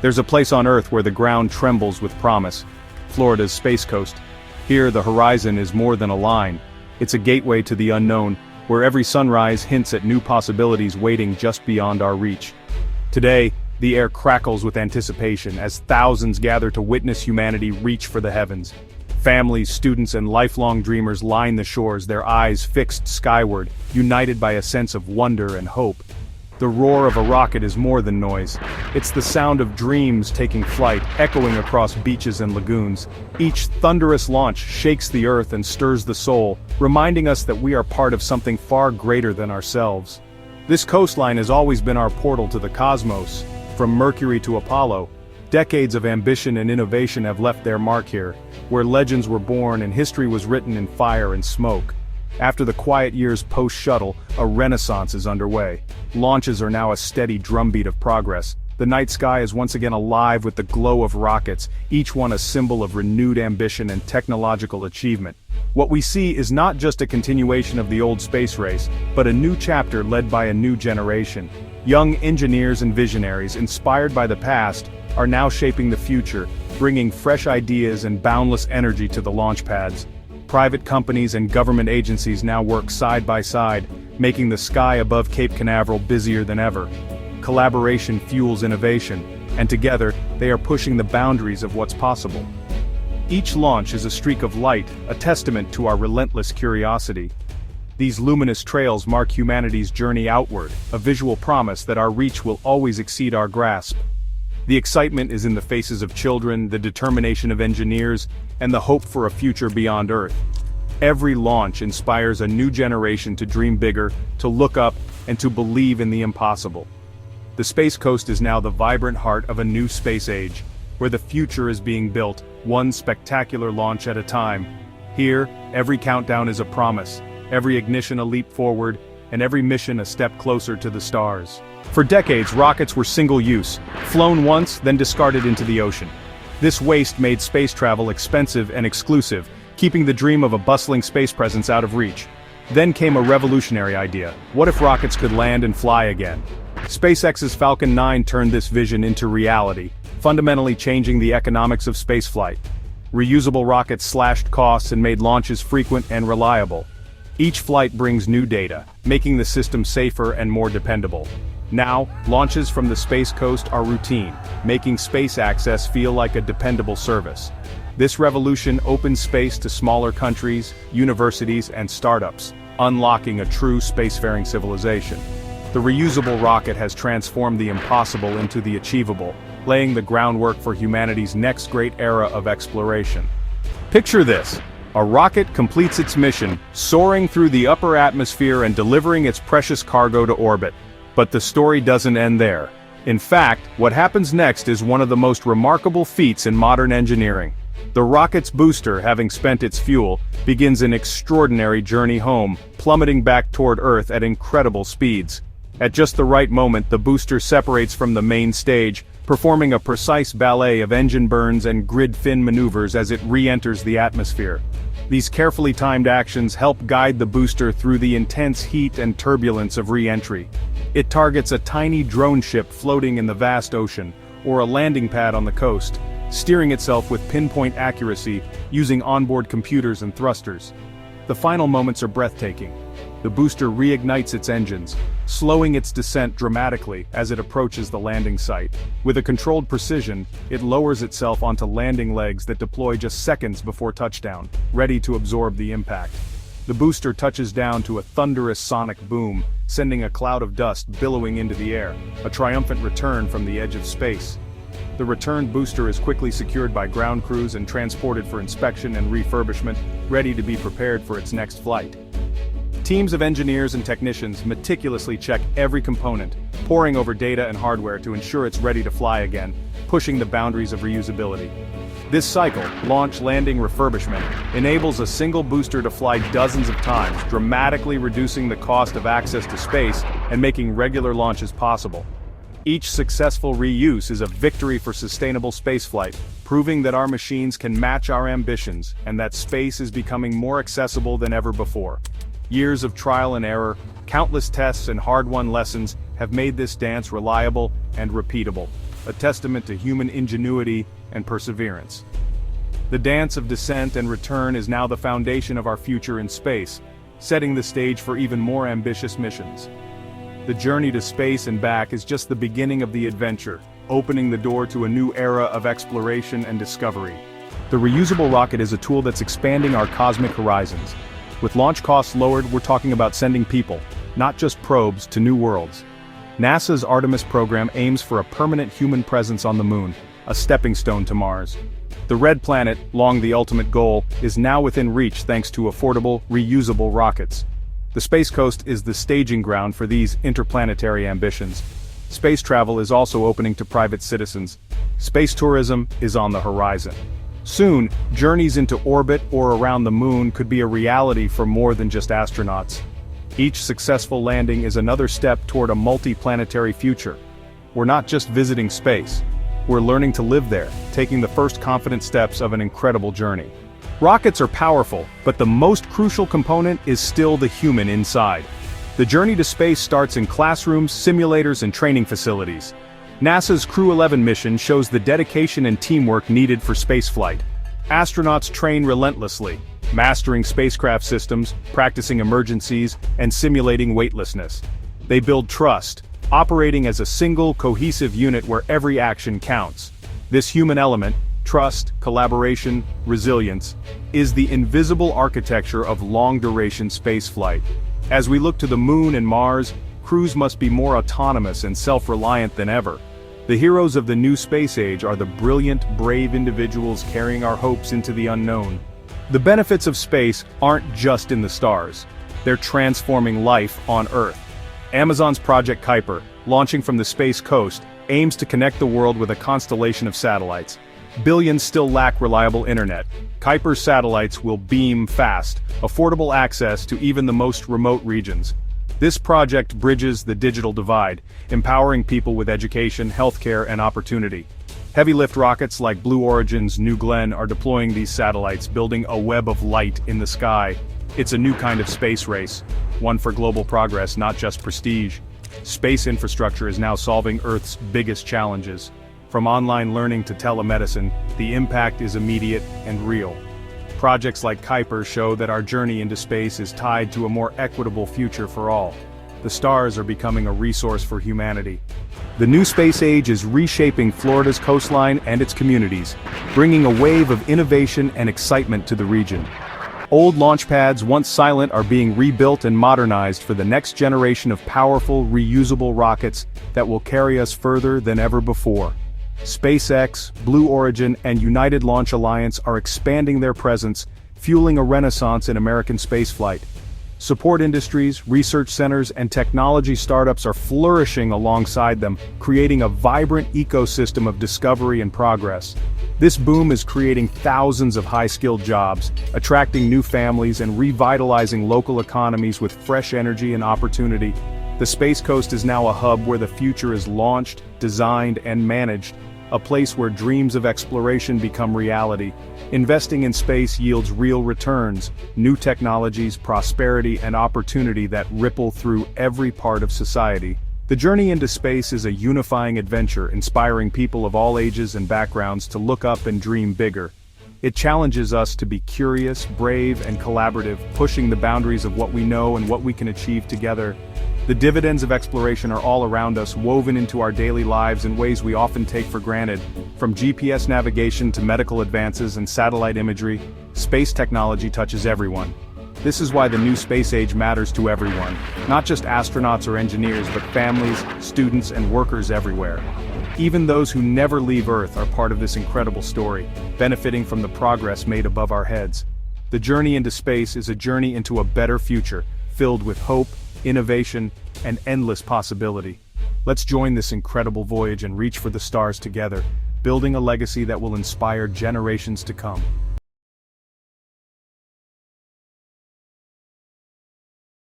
There's a place on Earth where the ground trembles with promise. Florida's Space Coast. Here, the horizon is more than a line. It's a gateway to the unknown, where every sunrise hints at new possibilities waiting just beyond our reach. Today, the air crackles with anticipation as thousands gather to witness humanity reach for the heavens. Families, students, and lifelong dreamers line the shores, their eyes fixed skyward, united by a sense of wonder and hope. The roar of a rocket is more than noise. It's the sound of dreams taking flight, echoing across beaches and lagoons. Each thunderous launch shakes the earth and stirs the soul, reminding us that we are part of something far greater than ourselves. This coastline has always been our portal to the cosmos. From Mercury to Apollo, decades of ambition and innovation have left their mark here, where legends were born and history was written in fire and smoke. After the quiet years post-shuttle, a renaissance is underway. Launches are now a steady drumbeat of progress. The night sky is once again alive with the glow of rockets, each one a symbol of renewed ambition and technological achievement. What we see is not just a continuation of the old space race, but a new chapter led by a new generation. Young engineers and visionaries, inspired by the past, are now shaping the future, bringing fresh ideas and boundless energy to the launch pads. Private companies and government agencies now work side by side, making the sky above Cape Canaveral busier than ever. Collaboration fuels innovation, and together, they are pushing the boundaries of what's possible. Each launch is a streak of light, a testament to our relentless curiosity. These luminous trails mark humanity's journey outward, a visual promise that our reach will always exceed our grasp. The excitement is in the faces of children, the determination of engineers, and the hope for a future beyond Earth. Every launch inspires a new generation to dream bigger, to look up, and to believe in the impossible. The Space Coast is now the vibrant heart of a new space age, where the future is being built, one spectacular launch at a time. Here, every countdown is a promise, every ignition a leap forward, and every mission a step closer to the stars. For decades, rockets were single-use, flown once, then discarded into the ocean. This waste made space travel expensive and exclusive, keeping the dream of a bustling space presence out of reach. Then came a revolutionary idea. What if rockets could land and fly again? SpaceX's Falcon 9 turned this vision into reality, fundamentally changing the economics of spaceflight. Reusable rockets slashed costs and made launches frequent and reliable. Each flight brings new data, making the system safer and more dependable. Now, launches from the Space Coast are routine, making space access feel like a dependable service. This revolution opens space to smaller countries, universities, and startups, unlocking a true spacefaring civilization. The reusable rocket has transformed the impossible into the achievable, laying the groundwork for humanity's next great era of exploration. Picture this. A rocket completes its mission, soaring through the upper atmosphere and delivering its precious cargo to orbit. But the story doesn't end there. In fact, what happens next is one of the most remarkable feats in modern engineering. The rocket's booster, having spent its fuel, begins an extraordinary journey home, plummeting back toward Earth at incredible speeds. At just the right moment, the booster separates from the main stage, performing a precise ballet of engine burns and grid fin maneuvers as it re-enters the atmosphere. These carefully timed actions help guide the booster through the intense heat and turbulence of re-entry. It targets a tiny drone ship floating in the vast ocean, or a landing pad on the coast, steering itself with pinpoint accuracy using onboard computers and thrusters. The final moments are breathtaking. The booster reignites its engines, slowing its descent dramatically as it approaches the landing site. With a controlled precision, it lowers itself onto landing legs that deploy just seconds before touchdown, ready to absorb the impact. The booster touches down to a thunderous sonic boom, sending a cloud of dust billowing into the air, a triumphant return from the edge of space. The returned booster is quickly secured by ground crews and transported for inspection and refurbishment, ready to be prepared for its next flight. Teams of engineers and technicians meticulously check every component, poring over data and hardware to ensure it's ready to fly again, pushing the boundaries of reusability. This cycle, launch, landing, refurbishment, enables a single booster to fly dozens of times, dramatically reducing the cost of access to space and making regular launches possible. Each successful reuse is a victory for sustainable spaceflight, proving that our machines can match our ambitions and that space is becoming more accessible than ever before. Years of trial and error, countless tests and hard-won lessons have made this dance reliable and repeatable. a testament to human ingenuity and perseverance. The dance of descent and return is now the foundation of our future in space, setting the stage for even more ambitious missions. The journey to space and back is just the beginning of the adventure, opening the door to a new era of exploration and discovery. The reusable rocket is a tool that's expanding our cosmic horizons. With launch costs lowered, we're talking about sending people, not just probes, to new worlds. NASA's Artemis program aims for a permanent human presence on the moon, a stepping stone to Mars. The red planet, long the ultimate goal, is now within reach thanks to affordable, reusable rockets. The Space Coast is the staging ground for these interplanetary ambitions. Space travel is also opening to private citizens. Space tourism is on the horizon. Soon, journeys into orbit or around the moon could be a reality for more than just astronauts. Each successful landing is another step toward a multi-planetary future. We're not just visiting space. We're learning to live there, taking the first confident steps of an incredible journey. Rockets are powerful, but the most crucial component is still the human inside. The journey to space starts in classrooms, simulators, and training facilities. NASA's Crew 11 mission shows the dedication and teamwork needed for spaceflight. Astronauts train relentlessly, mastering spacecraft systems, practicing emergencies, and simulating weightlessness. They build trust, operating as a single, cohesive unit where every action counts. This human element, trust, collaboration, resilience, is the invisible architecture of long-duration spaceflight. As we look to the moon and Mars, crews must be more autonomous and self-reliant than ever. The heroes of the new space age are the brilliant, brave individuals carrying our hopes into the unknown. The benefits of space aren't just in the stars. They're transforming life on Earth. Amazon's Project Kuiper, launching from the Space Coast, aims to connect the world with a constellation of satellites. Billions still lack reliable internet. Kuiper's satellites will beam fast, affordable access to even the most remote regions. This project bridges the digital divide, empowering people with education, healthcare, and opportunity. Heavy-lift rockets like Blue Origin's New Glenn are deploying these satellites, building a web of light in the sky. It's a new kind of space race, one for global progress, not just prestige. Space infrastructure is now solving Earth's biggest challenges. From online learning to telemedicine, the impact is immediate and real. Projects like Kuiper show that our journey into space is tied to a more equitable future for all. The stars are becoming a resource for humanity. The new space age is reshaping Florida's coastline and its communities, bringing a wave of innovation and excitement to the region. Old launch pads, once silent, are being rebuilt and modernized for the next generation of powerful, reusable rockets that will carry us further than ever before. SpaceX, Blue Origin, and United Launch Alliance are expanding their presence, fueling a renaissance in American spaceflight. Support industries, research centers, and technology startups are flourishing alongside them, creating a vibrant ecosystem of discovery and progress. This boom is creating thousands of high-skilled jobs, attracting new families and revitalizing local economies with fresh energy and opportunity. The Space Coast is now a hub where the future is launched, designed, and managed, a place where dreams of exploration become reality. Investing in space yields real returns, new technologies, prosperity, and opportunity that ripple through every part of society. The journey into space is a unifying adventure, inspiring people of all ages and backgrounds to look up and dream bigger. It challenges us to be curious, brave, and collaborative, pushing the boundaries of what we know and what we can achieve together. The dividends of exploration are all around us, woven into our daily lives in ways we often take for granted. From GPS navigation to medical advances and satellite imagery, space technology touches everyone. This is why the new space age matters to everyone, not just astronauts or engineers, but families, students, and workers everywhere. Even those who never leave Earth are part of this incredible story, benefiting from the progress made above our heads. The journey into space is a journey into a better future, filled with hope, innovation, and endless possibility. Let's join this incredible voyage and reach for the stars together, building a legacy that will inspire generations to come.